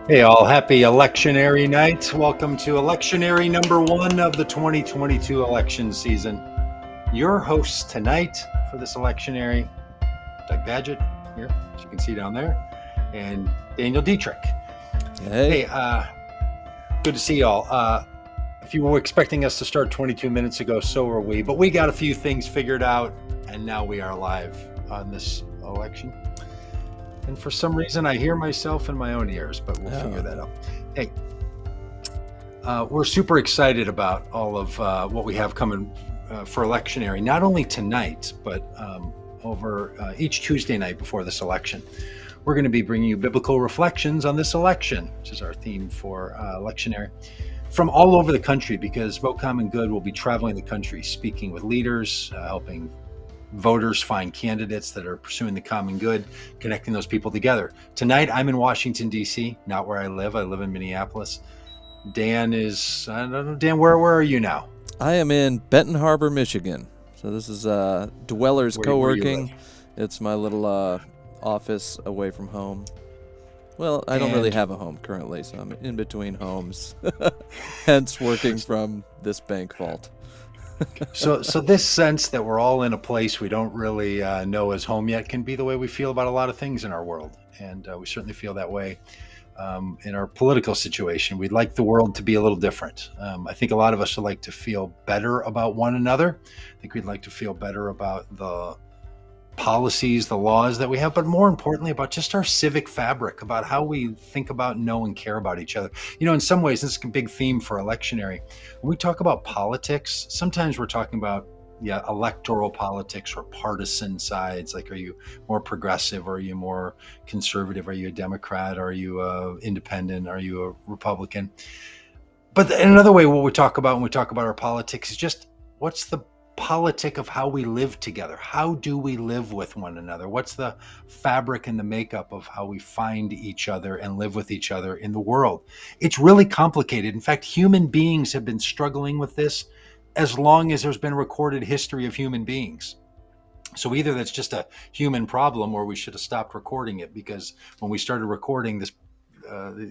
Hey, all, happy electionary night. Welcome to electionary number one of the 2022 election season. Your hosts tonight for this electionary, Doug Badgett, here, as you can see down there, and Daniel Dietrich. Hey, Good to see y'all. If you were expecting us to start 22 minutes ago, so were we, but we got a few things figured out, and now we are live on this election. And for some reason, I hear myself in my own ears, but we'll figure that out. Hey, we're super excited about all of what we have coming for electionary, not only tonight, but over each Tuesday night before this election. We're going to be bringing you biblical reflections on this election, which is our theme for electionary, from all over the country, because Vote Common Good will be traveling the country, speaking with leaders, helping voters find candidates that are pursuing the common good, connecting those people together. Tonight, I'm in Washington, D.C., not where I live. I live in Minneapolis. Dan is, I don't know, Dan, where are you now? I am in Benton Harbor, Michigan. So this is Dwellers Co-working. It's my little office away from home. Well, I don't really have a home currently, so I'm in between homes, hence working from this bank vault. So this sense that we're all in a place we don't really know as home yet can be the way we feel about a lot of things in our world. And we certainly feel that way in our political situation. We'd like the world to be a little different. I think a lot of us would like to feel better about one another. I think we'd like to feel better about the policies, the laws that we have, but more importantly about just our civic fabric, about how we think about, know, and care about each other. You know, in some ways, this is a big theme for electionary. When we talk about politics, sometimes we're talking about electoral politics or partisan sides. Like, are you more progressive? Are you more conservative? Are you a Democrat? Are you independent? Are you a Republican? But in another way, what we talk about when we talk about our politics is just what's the politic of how we live together. How do we live with one another? What's the fabric and the makeup of how we find each other and live with each other in the world? It's really complicated. In fact, human beings have been struggling with this as long as there's been recorded history of human beings. So either that's just a human problem, or we should have stopped recording it, because when we started recording this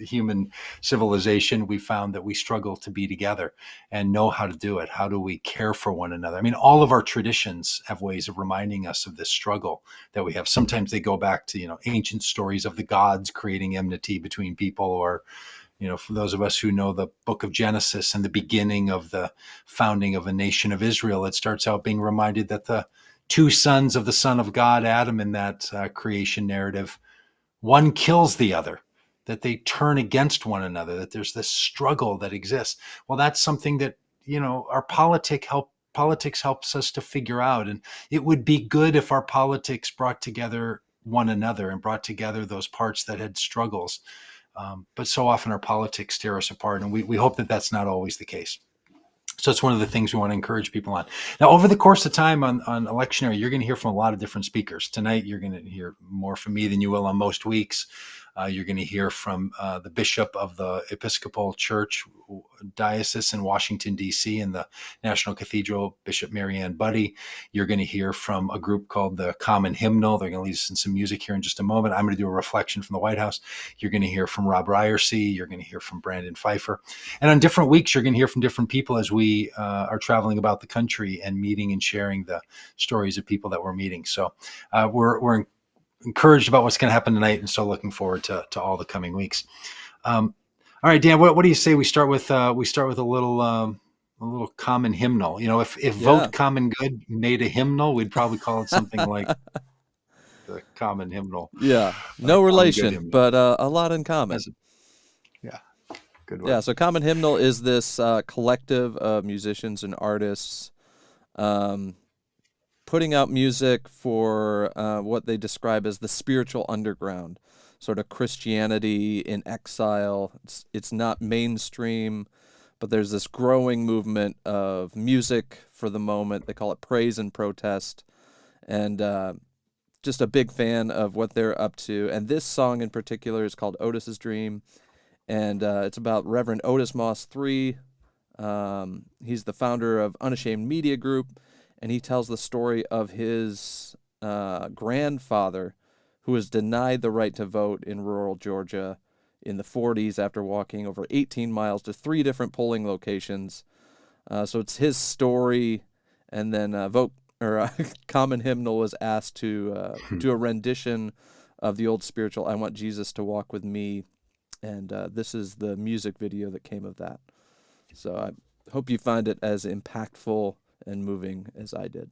human civilization, we found that we struggle to be together and know how to do it. How do we care for one another? I mean, all of our traditions have ways of reminding us of this struggle that we have. Sometimes they go back to, ancient stories of the gods creating enmity between people, or, for those of us who know the book of Genesis and the beginning of the founding of a nation of Israel, it starts out being reminded that the two sons of the Son of God, Adam, in that creation narrative, one kills the other, that they turn against one another, that there's this struggle that exists. Well, that's something that, our politics helps us to figure out. And it would be good if our politics brought together one another and brought together those parts that had struggles. But so often our politics tear us apart, and we hope that that's not always the case. So it's one of the things we want to encourage people on. Now, over the course of time on electionary, you're going to hear from a lot of different speakers. Tonight, you're going to hear more from me than you will on most weeks. You're going to hear from the bishop of the Episcopal Church Diocese in Washington, D.C., and the National Cathedral, Bishop Marianne Buddy. You're going to hear from a group called the Common Hymnal. They're going to lead us in some music here in just a moment. I'm going to do a reflection from the White House. You're going to hear from Rob Ryersey. You're going to hear from Brandon Pfeiffer. And on different weeks, you're going to hear from different people as we are traveling about the country and meeting and sharing the stories of people that we're meeting. So we're encouraged about what's going to happen tonight, and so looking forward to all the coming weeks. All right, Dan, what do you say we start with a little common hymnal? If Vote Common Good made a hymnal, we'd probably call it something like the Common Hymnal. Yeah, no relation, but a lot in common. Good word. Yeah, so Common Hymnal is this collective of musicians and artists putting out music for what they describe as the spiritual underground, sort of Christianity in exile. It's not mainstream, but there's this growing movement of music for the moment. They call it praise and protest, and just a big fan of what they're up to. And this song in particular is called Otis's Dream, and it's about Reverend Otis Moss III. He's the founder of Unashamed Media Group, and he tells the story of his grandfather who was denied the right to vote in rural Georgia in the 40s after walking over 18 miles to 3 different polling locations. So it's his story, and then Common Hymnal was asked to do a rendition of the old spiritual "I Want Jesus to Walk with Me," and this is the music video that came of that. So I hope you find it as impactful and moving as I did.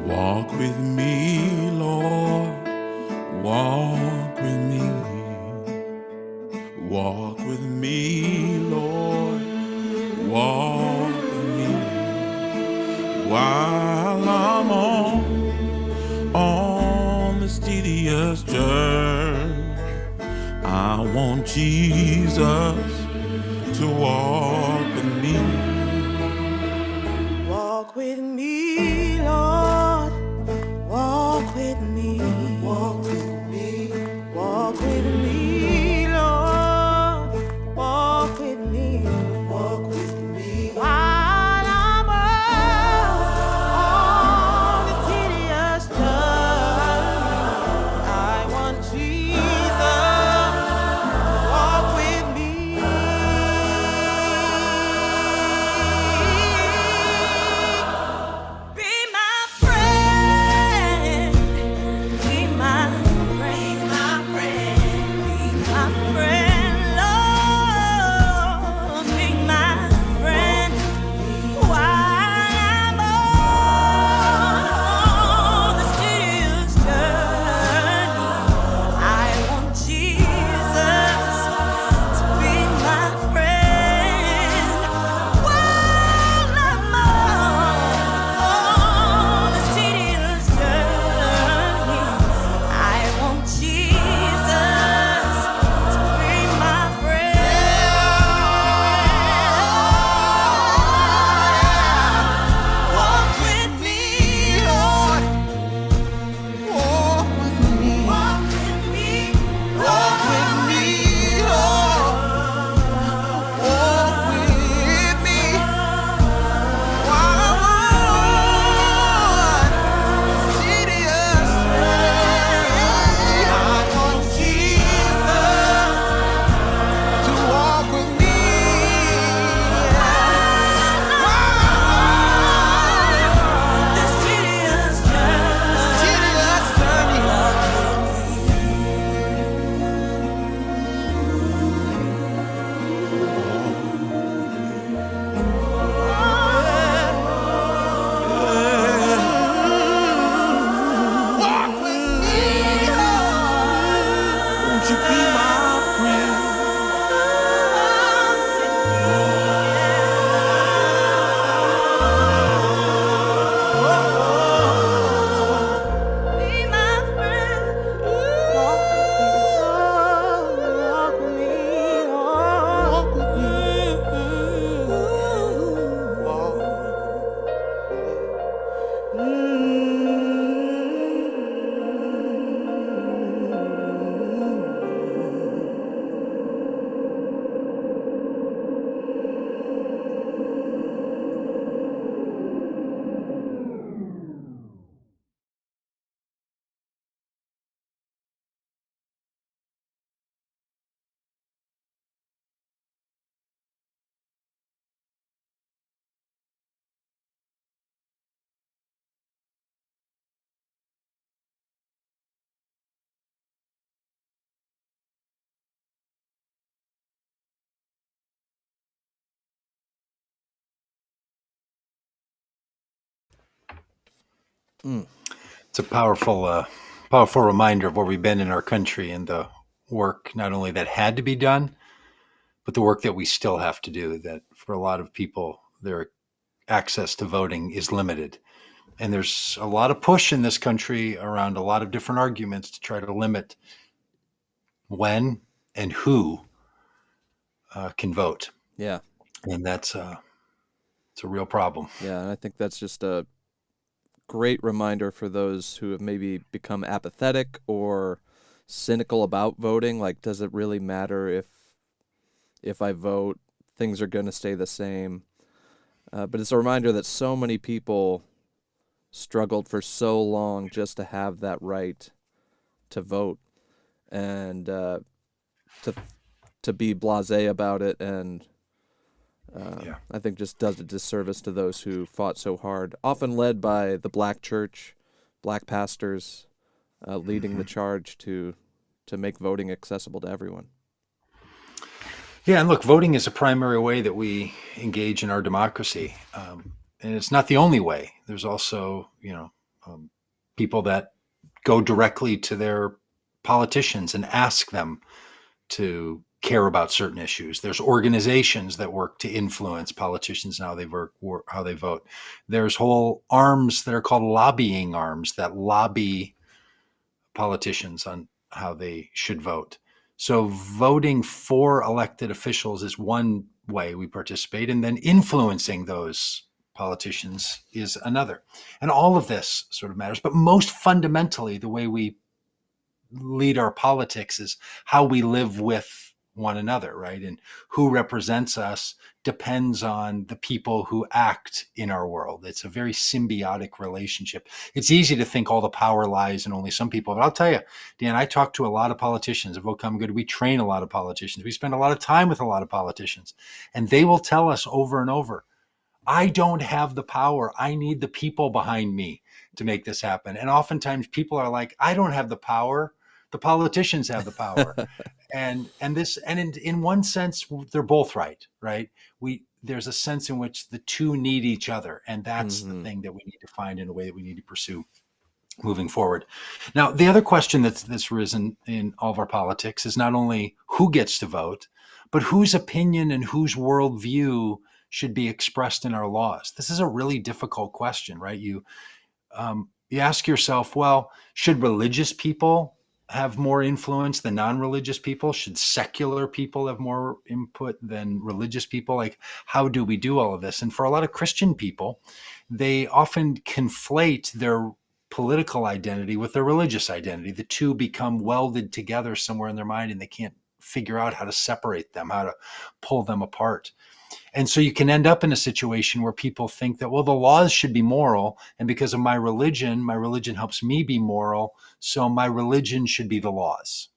Walk with me, Lord, walk with me. Walk with me, Lord, walk with me. While I'm on this tedious journey, I want Jesus to walk with me. Walk with me, Lord. Walk with me. Walk with me. Walk with me, Lord. Walk with me. Walk with me. While I'm on this tedious journey, I want Jesus to walk with me. Be my friend. Be my friend. Be my friend. Lord, be my friend. While I'm on this tedious journey, I want Jesus to be my friend. While I'm on this tedious journey, I want Jesus to be my friend. Walk with me, Lord. Walk with me. Walk with me. Walk with me, Lord. Walk with me. While I'm on this tedious journey, I want Jesus to walk with me. This tedious journey, walk with me, Lord. Won't you be my friend? Be my friend. Walk with me, Lord. Walk with me. It's a powerful reminder of where we've been in our country and the work not only that had to be done, but the work that we still have to do. That for a lot of people, their access to voting is limited. And there's a lot of push in this country around a lot of different arguments to try to limit when and who can vote. Yeah. And that's It's a real problem. Yeah, and I think that's just a great reminder for those who have maybe become apathetic or cynical about voting. Like, does it really matter if I vote? Things are going to stay the same. But it's a reminder that so many people struggled for so long just to have that right to vote, and to be blasé about it, and Yeah. I think just does a disservice to those who fought so hard, often led by the black church, black pastors, leading the charge to make voting accessible to everyone. Yeah, and look, voting is a primary way that we engage in our democracy, and it's not the only way. There's also, people that go directly to their politicians and ask them to care about certain issues. There's organizations that work to influence politicians and how they vote. There's whole arms that are called lobbying arms that lobby politicians on how they should vote. So voting for elected officials is one way we participate, and then influencing those politicians is another. And all of this sort of matters, but most fundamentally, the way we lead our politics is how we live with one another, right? And who represents us depends on the people who act in our world. It's a very symbiotic relationship. It's easy to think all the power lies in only some people, but I'll tell you, Dan, I talk to a lot of politicians at Vote Common Good. We train a lot of politicians. We spend a lot of time with a lot of politicians, and they will tell us over and over, I don't have the power. I need the people behind me to make this happen. And oftentimes people are like, I don't have the power. The politicians have the power. And in one sense, they're both right? There's a sense in which the two need each other. And that's the thing that we need to find in a way that we need to pursue moving forward. Now, the other question that's risen in all of our politics is not only who gets to vote, but whose opinion and whose worldview should be expressed in our laws. This is a really difficult question, right? You ask yourself, well, should religious people have more influence than non-religious people? Should secular people have more input than religious people? Like, how do we do all of this? And for a lot of Christian people, they often conflate their political identity with their religious identity. The two become welded together somewhere in their mind, and they can't figure out how to separate them, how to pull them apart. And so you can end up in a situation where people think that, well, the laws should be moral, and because of my religion helps me be moral, so my religion should be the laws.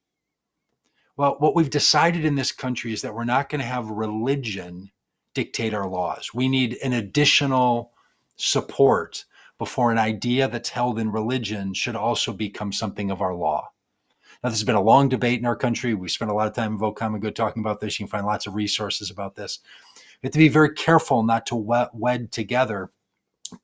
Well, what we've decided in this country is that we're not going to have religion dictate our laws. We need an additional support before an idea that's held in religion should also become something of our law. Now, this has been a long debate in our country. We spent a lot of time in Vote Common Good talking about this. You can find lots of resources about this. We have to be very careful not to wed together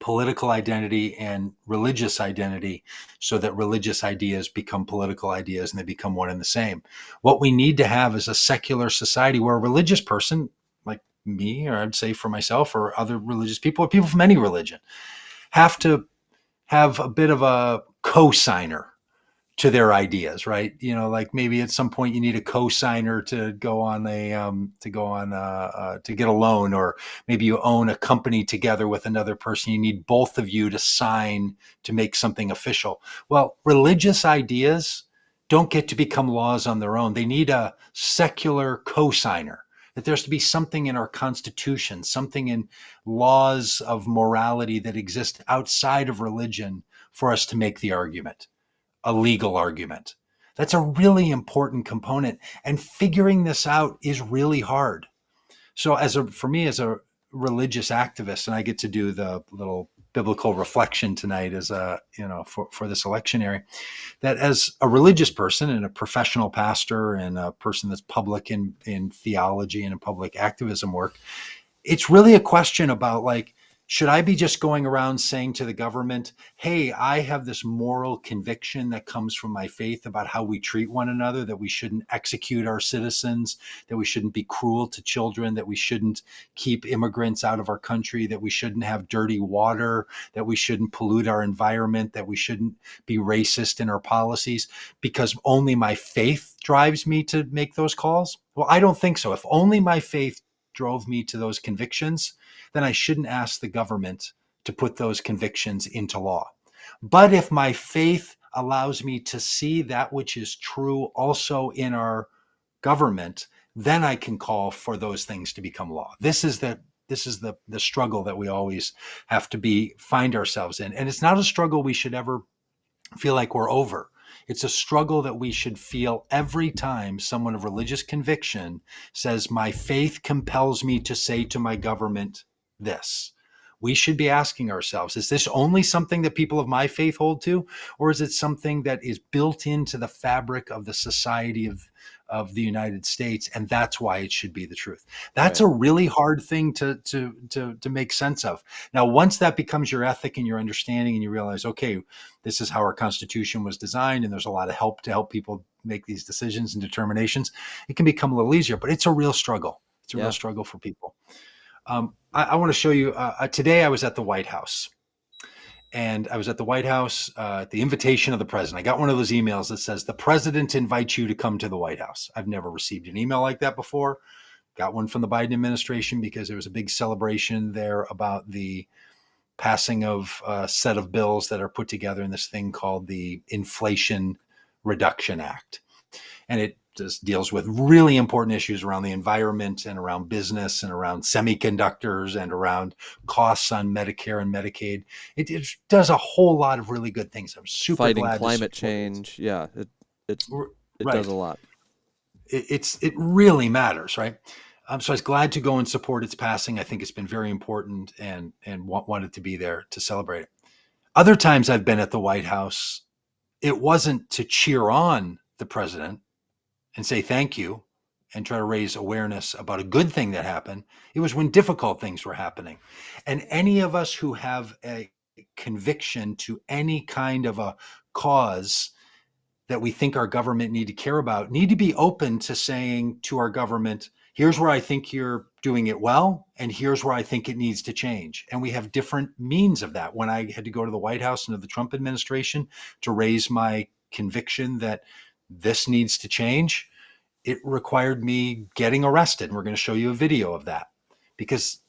political identity and religious identity so that religious ideas become political ideas and they become one and the same. What we need to have is a secular society where a religious person like me, or I'd say for myself, or other religious people, or people from any religion, have to have a bit of a co-signer to their ideas, right? Like maybe at some point you need a co-signer to go on to get a loan, or maybe you own a company together with another person. You need both of you to sign to make something official. Well, religious ideas don't get to become laws on their own. They need a secular co-signer. That there's to be something in our Constitution, something in laws of morality that exist outside of religion for us to make the argument. A legal argument. That's a really important component, and figuring this out is really hard. So for me as a religious activist, and I get to do the little biblical reflection tonight as for this electionary, that as a religious person and a professional pastor and a person that's public in theology and in public activism work, it's really a question about, like, should I be just going around saying to the government, hey, I have this moral conviction that comes from my faith about how we treat one another, that we shouldn't execute our citizens, that we shouldn't be cruel to children, that we shouldn't keep immigrants out of our country, that we shouldn't have dirty water, that we shouldn't pollute our environment, that we shouldn't be racist in our policies, because only my faith drives me to make those calls? Well, I don't think so. If only my faith drove me to those convictions, then I shouldn't ask the government to put those convictions into law. But if my faith allows me to see that which is true also in our government, then I can call for those things to become law. This is the struggle that we always have to find ourselves in. And it's not a struggle we should ever feel like we're over. It's a struggle that we should feel every time someone of religious conviction says, my faith compels me to say to my government this. We should be asking ourselves, is this only something that people of my faith hold to, or is it something that is built into the fabric of the society of the United States, and that's why it should be the truth? That's Right. a really hard thing to make sense of. Now, once that becomes your ethic and your understanding, and you realize, okay, this is how our Constitution was designed, and there's a lot of help to help people make these decisions and determinations, it can become a little easier, but it's a real struggle. It's a Yeah. real struggle for people. I want to show you, today I was at the White House. And I was at the White House at the invitation of the president. I got one of those emails that says, the president invites you to come to the White House. I've never received an email like that before. Got one from the Biden administration because there was a big celebration there about the passing of a set of bills that are put together in this thing called the Inflation Reduction Act. And it just deals with really important issues around the environment and around business and around semiconductors and around costs on Medicare and Medicaid. It does a whole lot of really good things. I'm super Fighting glad climate to support change. Yeah, it right. does a lot. It really matters, right? So I was glad to go and support its passing. I think it's been very important and wanted to be there to celebrate it. Other times I've been at the White House, it wasn't to cheer on the president and say thank you and try to raise awareness about a good thing that happened. It was when difficult things were happening. And any of us who have a conviction to any kind of a cause that we think our government need to care about need to be open to saying to our government, here's where I think you're doing it well, and here's where I think it needs to change. And we have different means of that. When I had to go to the White House and to the Trump administration to raise my conviction that this needs to change, it required me getting arrested. And we're going to show you a video of that, because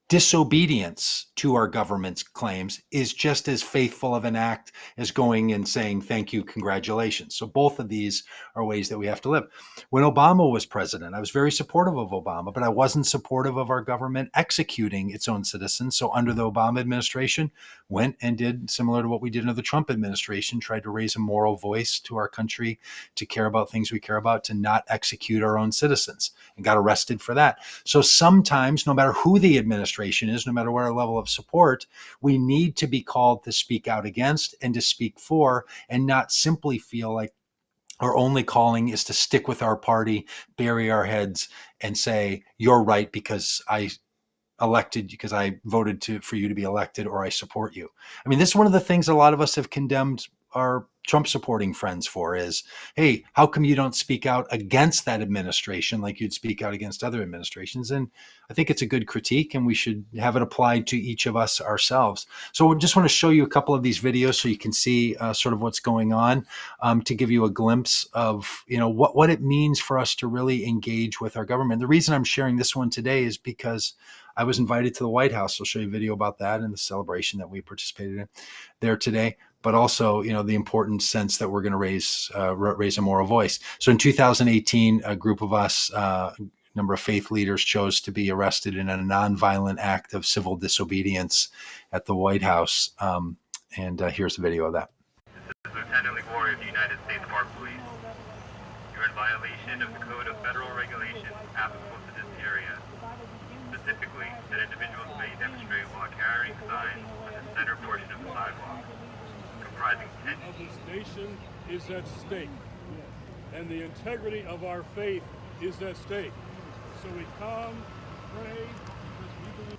disobedience to our government's claims is just as faithful of an act as going and saying thank you, congratulations. So both of these are ways that we have to live. When Obama was president, I was very supportive of Obama, but I wasn't supportive of our government executing its own citizens. So under the Obama administration, went and did similar to what we did under the Trump administration, tried to raise a moral voice to our country, to care about things we care about, to not execute our own citizens, and got arrested for that. So sometimes, no matter who the administration is, no matter what our level of support, we need to be called to speak out against and to speak for, and not simply feel like our only calling is to stick with our party, bury our heads, and say, you're right because I voted for you to be elected, or I support you. I mean, this is one of the things a lot of us have condemned our Trump supporting friends for is, hey, how come you don't speak out against that administration like you'd speak out against other administrations? And I think it's a good critique, and we should have it applied to each of us ourselves. So I just want to show you a couple of these videos so you can see sort of what's going on, to give you a glimpse of, what it means for us to really engage with our government. The reason I'm sharing this one today is because I was invited to the White House. I'll show you a video about that and the celebration that we participated in there today. But also, the important sense that we're going to raise a moral voice. So in 2018, a group of us, a number of faith leaders, chose to be arrested in a nonviolent act of civil disobedience at the White House. And here's the video of that. This is Lieutenant Ligori of the United States Park Police. You're in violation of the Code of Federal Regulations applicable to this area. Specifically, that individuals may demonstrate while carrying signs on the center portion of the sidewalk, comprising 10. This nation is at stake, and the integrity of our faith is at stake. So we come, pray, because we believe.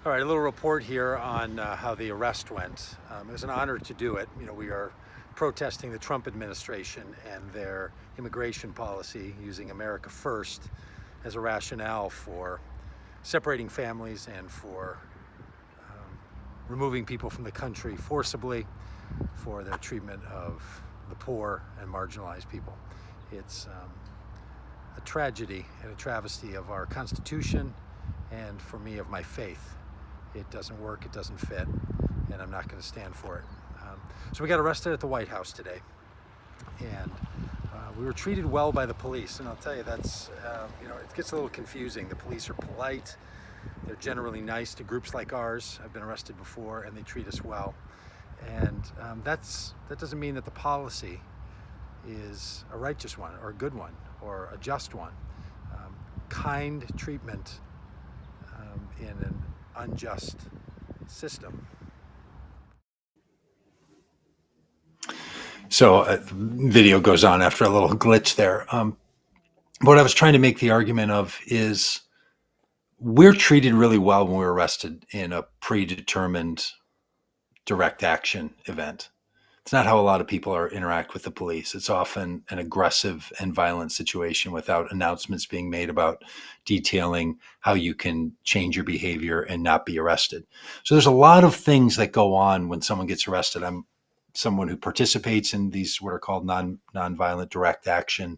All right, a little report here on how the arrest went. It was an honor to do it. We are protesting the Trump administration and their immigration policy, using America First as a rationale for separating families and for removing people from the country forcibly, for their treatment of the poor and marginalized people. It's a tragedy and a travesty of our Constitution, and for me, of my faith. It doesn't work, it doesn't fit, and I'm not going to stand for it. So we got arrested at the White House today, and we were treated well by the police, and I'll tell you, that's, it gets a little confusing. The police are polite, they're generally nice to groups like ours. I've been arrested before, and they treat us well. And that doesn't mean that the policy is a righteous one, or a good one, or a just one. Kind treatment in an unjust system. So video goes on after a little glitch there. What I was trying to make the argument of is we're treated really well when we're arrested in a predetermined direct action event. It's not how a lot of people interact with the police. It's often an aggressive and violent situation without announcements being made about detailing how you can change your behavior and not be arrested. So there's a lot of things that go on when someone gets arrested. I'm someone who participates in these what are called nonviolent direct action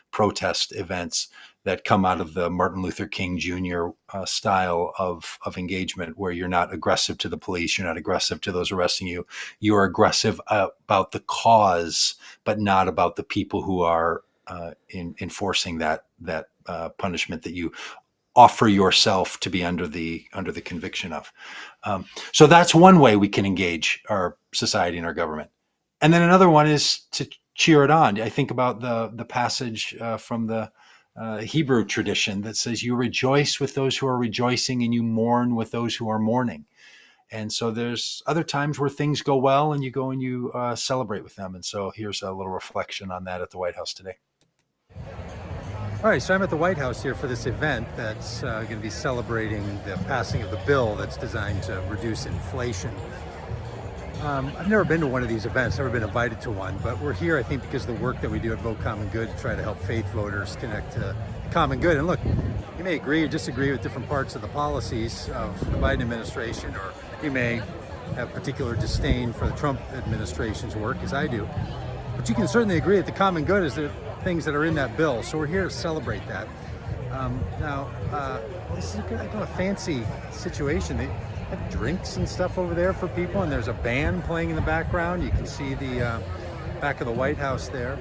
protest events that come out of the Martin Luther King Jr. Style of engagement, where you're not aggressive to the police, you're not aggressive to those arresting you. You are aggressive about the cause, but not about the people who are enforcing that punishment that you offer yourself to be under the conviction of. So that's one way we can engage our society and our government. And then another one is to cheer it on. I think about the passage from the Hebrew tradition that says, you rejoice with those who are rejoicing and you mourn with those who are mourning. And so there's other times where things go well and you go and you celebrate with them. And so here's a little reflection on that at the White House today. All right, so I'm at the White House here for this event that's going to be celebrating the passing of the bill that's designed to reduce inflation. I've never been to one of these events, never been invited to one, but we're here, I think, because of the work that we do at Vote Common Good to try to help faith voters connect to common good. And look, you may agree or disagree with different parts of the policies of the Biden administration, or you may have particular disdain for the Trump administration's work, as I do. But you can certainly agree that the common good is the things that are in that bill. So we're here to celebrate that. This is kind of a fancy situation. They have drinks and stuff over there for people, and there's a band playing in the background. You can see the back of the White House there.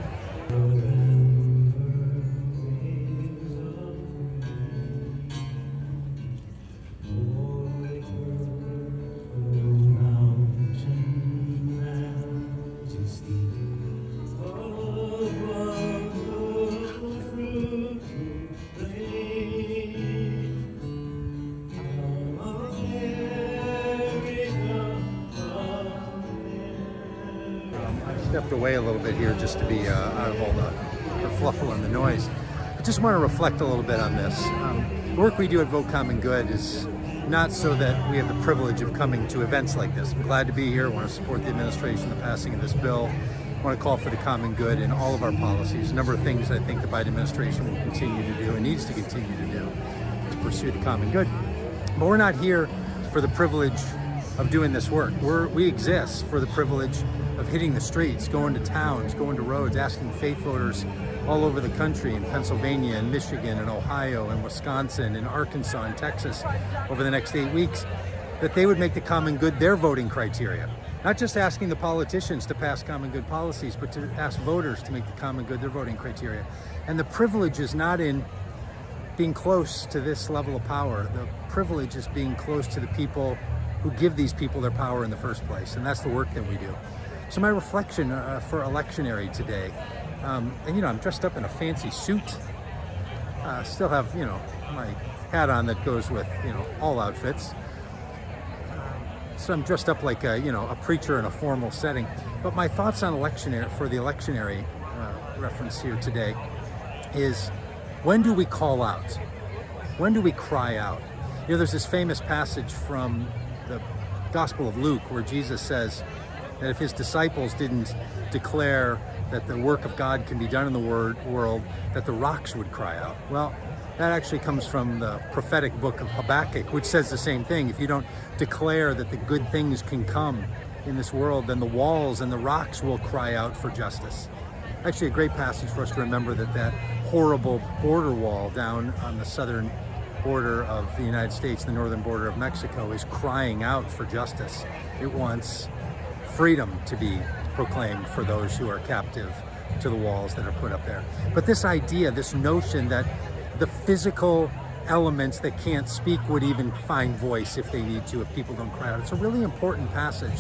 Stepped away a little bit here just to be out of all the kerfluffle and the noise. I just want to reflect a little bit on this. The work we do at Vote Common Good is not so that we have the privilege of coming to events like this. I'm glad to be here. I want to support the administration, the passing of this bill. I want to call for the common good in all of our policies. A number of things I think the Biden administration will continue to do and needs to continue to do to pursue the common good. But we're not here for the privilege of doing this work. We exist for the privilege of hitting the streets, going to towns, going to roads, asking faith voters all over the country, in Pennsylvania and Michigan and Ohio and Wisconsin and Arkansas and Texas over the next 8 weeks, that they would make the common good their voting criteria. Not just asking the politicians to pass common good policies, but to ask voters to make the common good their voting criteria. And the privilege is not in being close to this level of power. The privilege is being close to the people who give these people their power in the first place. And that's the work that we do. So my reflection for Electionary today, and I'm dressed up in a fancy suit. Still have, my hat on that goes with, all outfits. So I'm dressed up like a preacher in a formal setting. But my thoughts on Electionary, for the Electionary reference here today, is when do we call out? When do we cry out? There's this famous passage from the Gospel of Luke where Jesus says that if his disciples didn't declare that the work of God can be done in the world, that the rocks would cry out. Well, that actually comes from the prophetic book of Habakkuk, which says the same thing. If you don't declare that the good things can come in this world, then the walls and the rocks will cry out for justice. Actually, a great passage for us to remember that horrible border wall down on the southern border of the United States, the northern border of Mexico, is crying out for justice. It wants freedom to be proclaimed for those who are captive to the walls that are put up there. But this idea, this notion that the physical elements that can't speak would even find voice if they need to, if people don't cry out. It's a really important passage.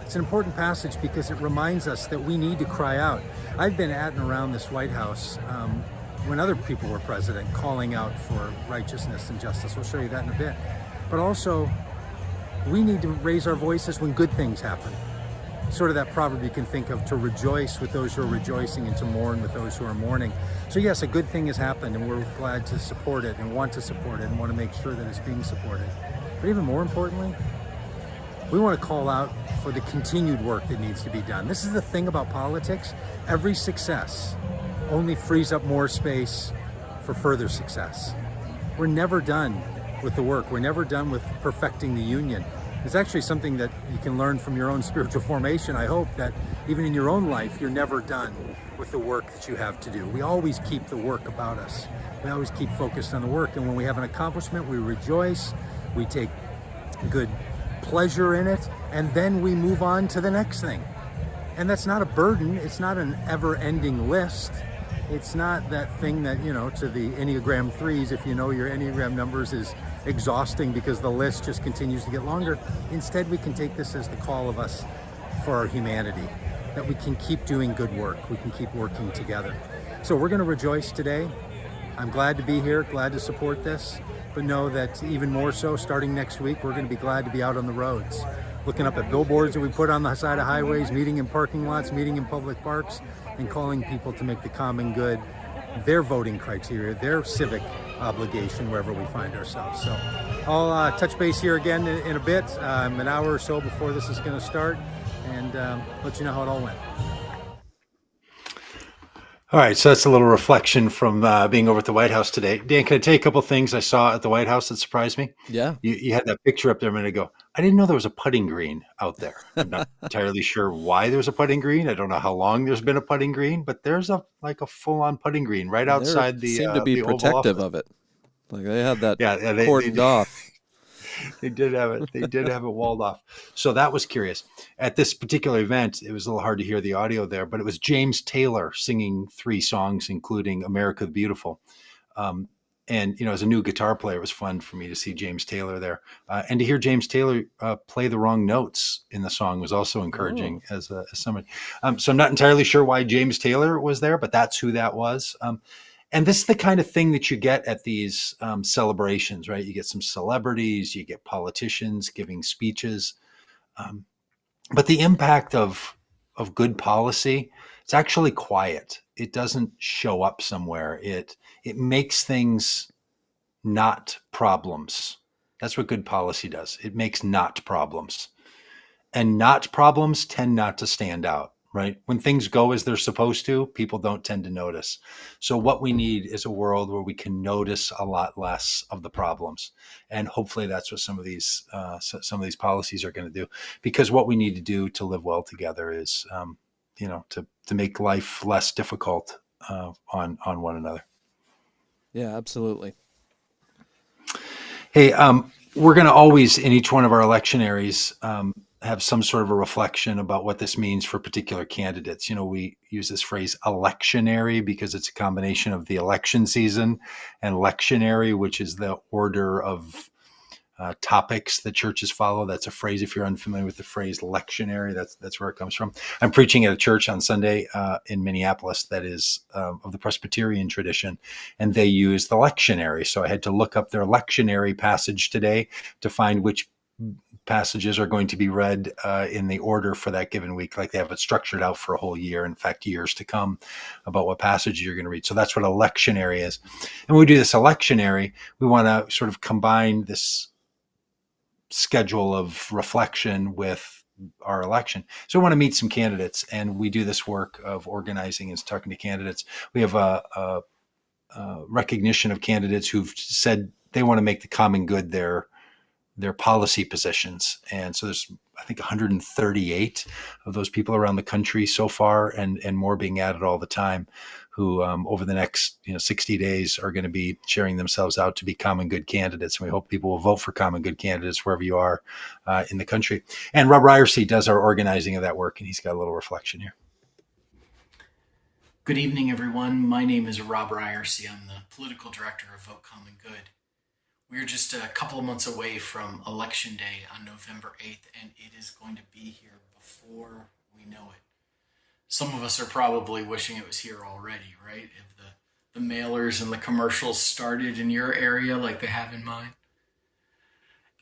It's an important passage because it reminds us that we need to cry out. I've been at and around this White House when other people were president, calling out for righteousness and justice. We'll show you that in a bit. But also, we need to raise our voices when good things happen. Sort of that proverb you can think of, to rejoice with those who are rejoicing and to mourn with those who are mourning. So yes, a good thing has happened and we're glad to support it and want to support it and want to make sure that it's being supported. But even more importantly, we want to call out for the continued work that needs to be done. This is the thing about politics. Every success only frees up more space for further success. We're never done with the work. We're never done with perfecting the union. It's actually something that you can learn from your own spiritual formation. I hope that even in your own life, you're never done with the work that you have to do. We always keep the work about us. We always keep focused on the work. And when we have an accomplishment, we rejoice, we take good pleasure in it, and then we move on to the next thing. And that's not a burden. It's not an ever-ending list. It's not that thing that, to the Enneagram 3s, if you know your Enneagram numbers, is exhausting because the list just continues to get longer. Instead, we can take this as the call of us for our humanity, that we can keep doing good work. We can keep working together. So we're going to rejoice today. I'm glad to be here, glad to support this, but know that even more so, starting next week, we're going to be glad to be out on the roads, looking up at billboards that we put on the side of highways, meeting in parking lots, meeting in public parks, and calling people to make the common good their voting criteria, their civic obligation wherever we find ourselves. So I'll touch base here again in a bit, an hour or so before this is going to start, and let you know how it all went. All right, so that's a little reflection from being over at the White House today. Dan, can I tell you a couple of things I saw at the White House that surprised me? Yeah. You had that picture up there a minute ago. I didn't know there was a putting green out there. I'm not entirely sure why there's a putting green. I don't know how long there's been a putting green, but there's a full-on putting green right outside the seemed to be the Oval protective Office. of it. Like they had that they cordoned off. They did have it. They did have it walled off. So that was curious. At this particular event, it was a little hard to hear the audio there, but it was James Taylor singing 3 songs, including "America the Beautiful." And as a new guitar player, it was fun for me to see James Taylor there, and to hear James Taylor play the wrong notes in the song was also encouraging as somebody. So I'm not entirely sure why James Taylor was there, but that's who that was. And this is the kind of thing that you get at these celebrations, right? You get some celebrities, you get politicians giving speeches. But the impact of good policy, it's actually quiet. It doesn't show up somewhere. It makes things not problems. That's what good policy does. It makes not problems. And not problems tend not to stand out. Right? When things go as they're supposed to, people don't tend to notice. So what we need is a world where we can notice a lot less of the problems. And hopefully that's what some of these policies are going to do, because what we need to do to live well together is, to make life less difficult on one another. Yeah, absolutely. Hey, we're going to always, in each one of our electionaries, have some sort of a reflection about what this means for particular candidates. We use this phrase electionary because it's a combination of the election season and lectionary, which is the order of topics that churches follow. That's a phrase. If you're unfamiliar with the phrase lectionary, that's where it comes from. I'm preaching at a church on Sunday in Minneapolis that is of the Presbyterian tradition, and they use the lectionary. So I had to look up their lectionary passage today to find which passages are going to be read in the order for that given week. Like they have it structured out for a whole year, in fact, years to come, about what passages you're going to read. So that's what a lectionary is. And when we do this electionary, we want to sort of combine this schedule of reflection with our election. So we want to meet some candidates, and we do this work of organizing and talking to candidates. We have a recognition of candidates who've said they want to make the common good their policy positions. And so there's, I think, 138 of those people around the country so far, and more being added all the time, who over the next 60 days are going to be sharing themselves out to be common good candidates. And we hope people will vote for common good candidates wherever you are in the country. And Rob Ryersey does our organizing of that work, and he's got a little reflection here. Good evening, everyone. My name is Rob Ryersey. I'm the political director of Vote Common Good. We're just a couple of months away from Election Day on November 8th, and it is going to be here before we know it. Some of us are probably wishing it was here already, right? Have the mailers and the commercials started in your area like they have in mine?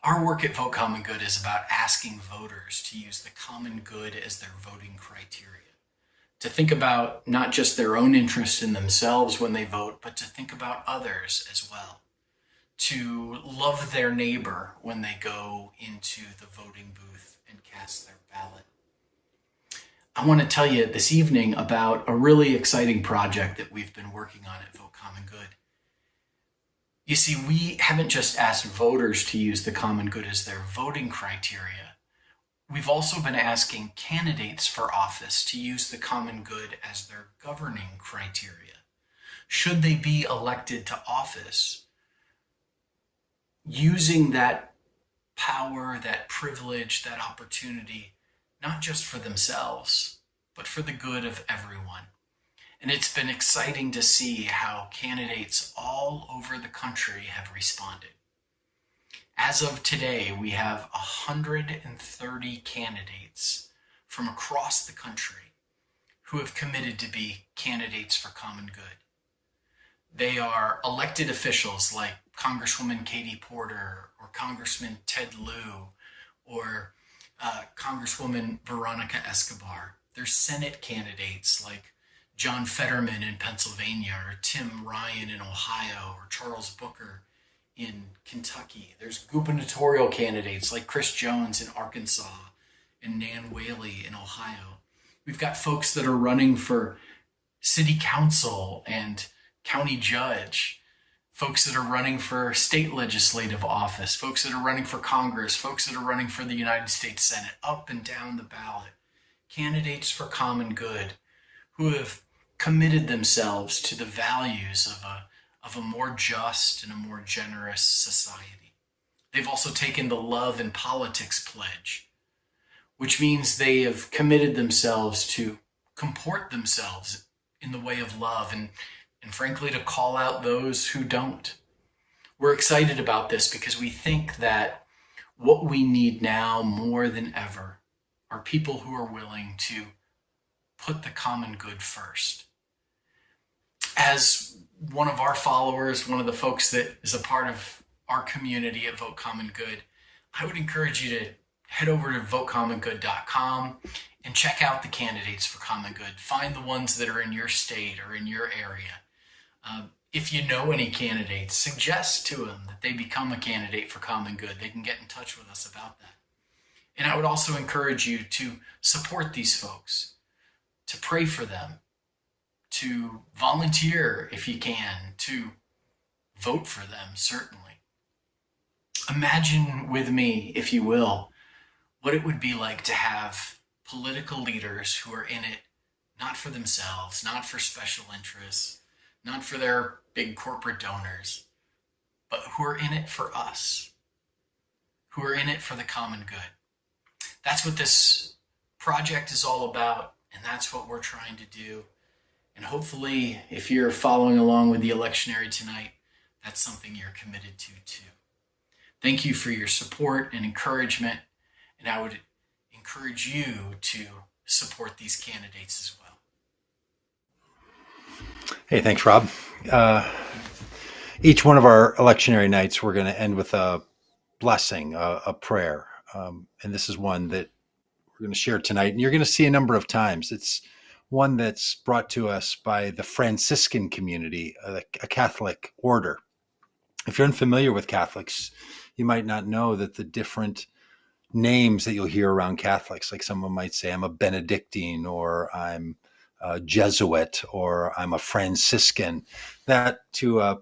Our work at Vote Common Good is about asking voters to use the common good as their voting criteria. To think about not just their own interest in themselves when they vote, but to think about others as well. To love their neighbor when they go into the voting booth and cast their ballot. I want to tell you this evening about a really exciting project that we've been working on at Vote Common Good. You see, we haven't just asked voters to use the common good as their voting criteria. We've also been asking candidates for office to use the common good as their governing criteria. Should they be elected to office, using that power, that privilege, that opportunity, not just for themselves, but for the good of everyone. And it's been exciting to see how candidates all over the country have responded. As of today, we have 130 candidates from across the country who have committed to be candidates for common good. They are elected officials like Congresswoman Katie Porter or Congressman Ted Lieu or Congresswoman Veronica Escobar. They're Senate candidates like John Fetterman in Pennsylvania or Tim Ryan in Ohio or Charles Booker in Kentucky. There's gubernatorial candidates like Chris Jones in Arkansas and Nan Whaley in Ohio. We've got folks that are running for city council and county judge, folks that are running for state legislative office, folks that are running for Congress, folks that are running for the United States Senate, up and down the ballot. Candidates for common good who have committed themselves to the values of a more just and a more generous society. They've also taken the Love and Politics pledge, which means they have committed themselves to comport themselves in the way of love and frankly to call out those who don't. We're excited about this because we think that what we need now more than ever are people who are willing to put the common good first. As one of our followers, one of the folks that is a part of our community at Vote Common Good, I would encourage you to head over to votecommongood.com and check out the candidates for Common Good. Find the ones that are in your state or in your area. If you know any candidates, suggest to them that they become a candidate for Common Good. They can get in touch with us about that. And I would also encourage you to support these folks, to pray for them, to volunteer if you can, to vote for them, certainly. Imagine with me, if you will, what it would be like to have political leaders who are in it not for themselves, not for special interests, not for their big corporate donors, but who are in it for us, who are in it for the common good. That's what this project is all about, and that's what we're trying to do. And hopefully, if you're following along with the Electionary tonight, that's something you're committed to too. Thank you for your support and encouragement, and I would encourage you to support these candidates as well. Hey, thanks, Rob. Each one of our electionary nights, we're going to end with a blessing, a prayer. And this is one that we're going to share tonight. And you're going to see a number of times. It's one that's brought to us by the Franciscan community, a Catholic order. If you're unfamiliar with Catholics, you might not know that the different names that you'll hear around Catholics, like someone might say, I'm a Benedictine, or I'm a Jesuit, or I'm a Franciscan. That to a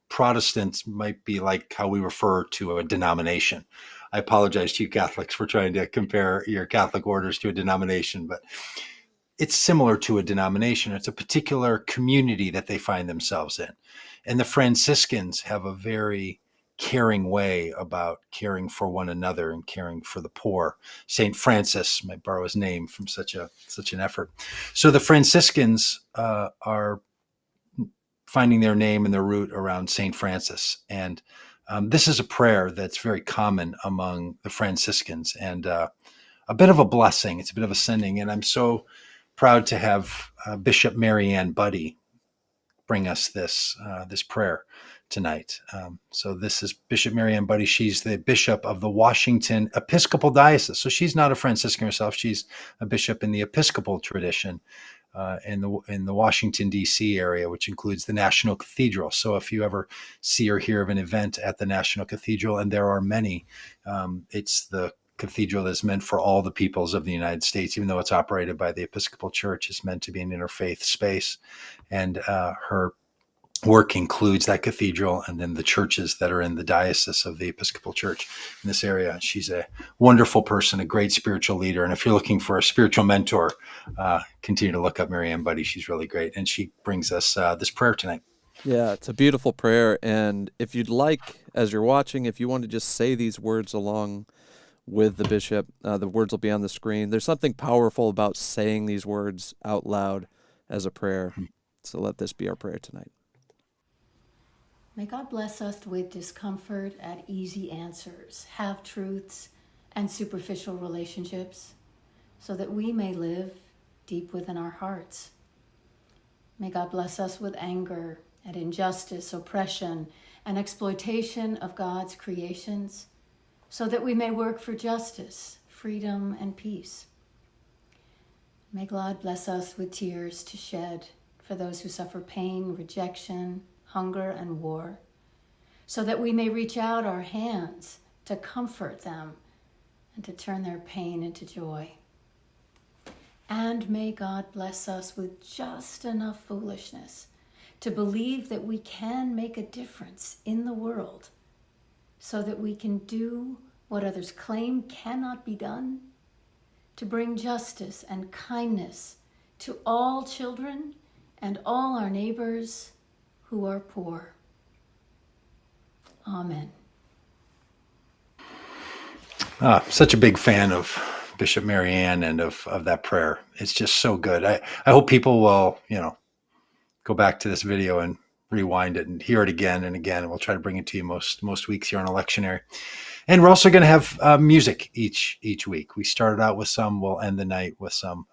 Protestant might be like how we refer to a denomination. I apologize to you Catholics for trying to compare your Catholic orders to a denomination, but it's similar to a denomination. It's a particular community that they find themselves in. And the Franciscans have a very caring way about caring for one another and caring for the poor. Saint Francis might borrow his name from such an effort. So the Franciscans are finding their name and their root around Saint Francis, and this is a prayer that's very common among the Franciscans, and a bit of a blessing. It's a bit of a sending, and I'm so proud to have Bishop Marianne Buddy bring us this prayer tonight. So this is Bishop Marianne Buddy. She's the bishop of the Washington Episcopal Diocese. So she's not a Franciscan herself. She's a bishop in the Episcopal tradition in the Washington, D.C. area, which includes the National Cathedral. So if you ever see or hear of an event at the National Cathedral, and there are many, it's the cathedral that's meant for all the peoples of the United States, even though it's operated by the Episcopal Church. It's meant to be an interfaith space. And her work includes that cathedral and then the churches that are in the diocese of the Episcopal Church in this area. She's a wonderful person, a great spiritual leader. And if you're looking for a spiritual mentor, continue to look up Marianne Buddy. She's really great. And she brings us this prayer tonight. Yeah, it's a beautiful prayer. And if you'd like, as you're watching, if you want to just say these words along with the bishop, the words will be on the screen. There's something powerful about saying these words out loud as a prayer. So let this be our prayer tonight. May God bless us with discomfort at easy answers, half-truths, and superficial relationships, so that we may live deep within our hearts. May God bless us with anger at injustice, oppression, and exploitation of God's creations, so that we may work for justice, freedom, and peace. May God bless us with tears to shed for those who suffer pain, rejection, hunger, and war, so that we may reach out our hands to comfort them and to turn their pain into joy. And may God bless us with just enough foolishness to believe that we can make a difference in the world, so that we can do what others claim cannot be done, to bring justice and kindness to all children and all our neighbors who are poor. Amen. Such a big fan of Bishop Marianne and of that prayer. It's just so good. I hope people will, go back to this video and rewind it and hear it again and again. And we'll try to bring it to you most weeks here on Electionary. And we're also going to have music each week. We started out with some. We'll end the night with some.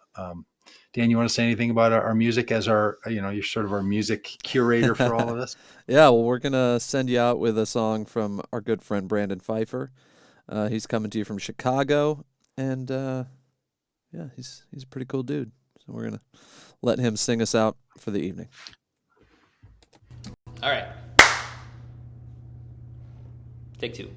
Dan, you want to say anything about our music as you're sort of our music curator for all of this? Yeah, well, we're going to send you out with a song from our good friend Brandon Pfeiffer. He's coming to you from Chicago, and he's a pretty cool dude. So we're going to let him sing us out for the evening. All right. Take two.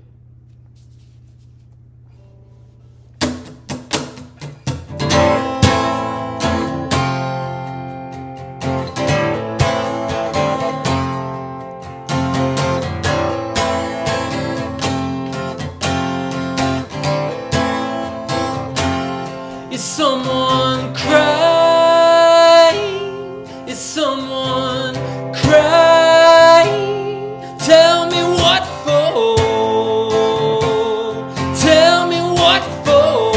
Is someone crying? Is someone crying? Tell me what for? Tell me what for?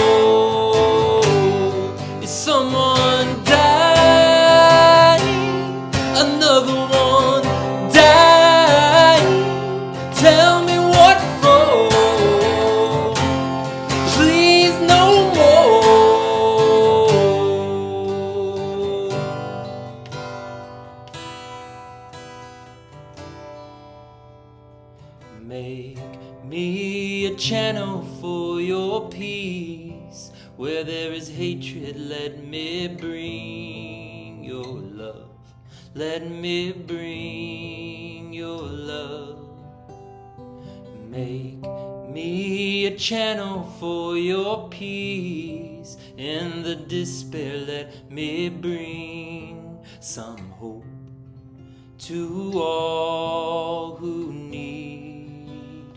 Is someone dying? Another one dying? Tell me what for? Please no more. Make me a channel for your peace. Where there is hatred, let me bring your love. Let me bring your love. Make me a channel for your peace. In the despair, let me bring some hope to all who need.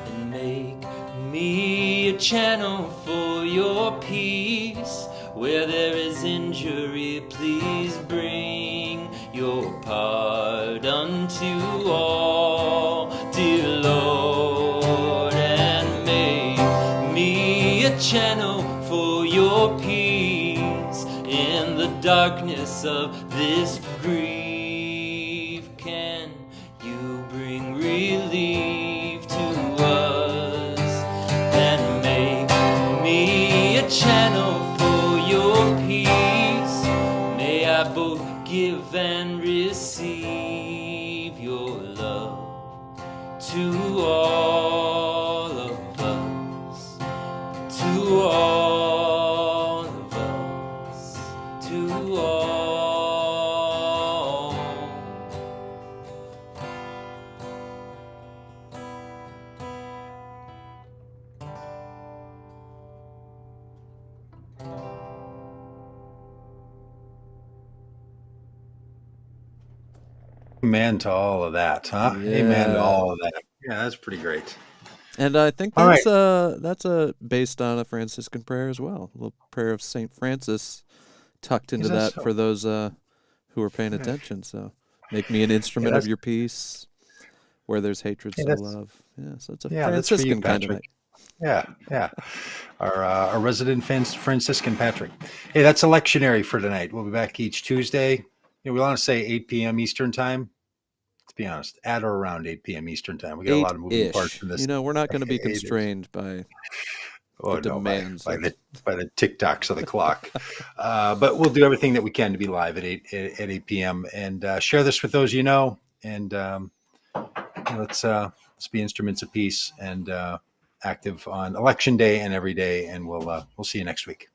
And make me a channel for your peace. Where there is injury, please bring your pardon to all, dear Lord, and make me a channel for your peace in the darkness of this grief. Can you bring relief to us and make me a channel for your peace? May I both give and receive your love to all of us, to all of us, to all. Amen to all of that, huh? Amen to all of that. Yeah, that's pretty great. And I think All right. that's based on a Franciscan prayer as well. A little prayer of Saint Francis tucked into Is that that so? for those who are paying attention. So, make me an instrument of that's- your peace. Where there's hatred, Hey, so that's- love. Yeah, so it's a Yeah, that's for you, Franciscan kind of Patrick. night. Yeah. Our resident Franciscan Patrick. Hey, that's Electionary for tonight. We'll be back each Tuesday. We want to say 8 p.m. Eastern time. Let's be honest, at or around 8 p.m. Eastern time. We got a lot of moving parts 8-ish. in this. We're not going to be 8-ish. constrained by Oh the no, by demands by the TikToks of the clock. But we'll do everything that we can to be live at 8 p.m. and share this with those you know. And let's be instruments of peace and active on election day and every day. And we'll see you next week.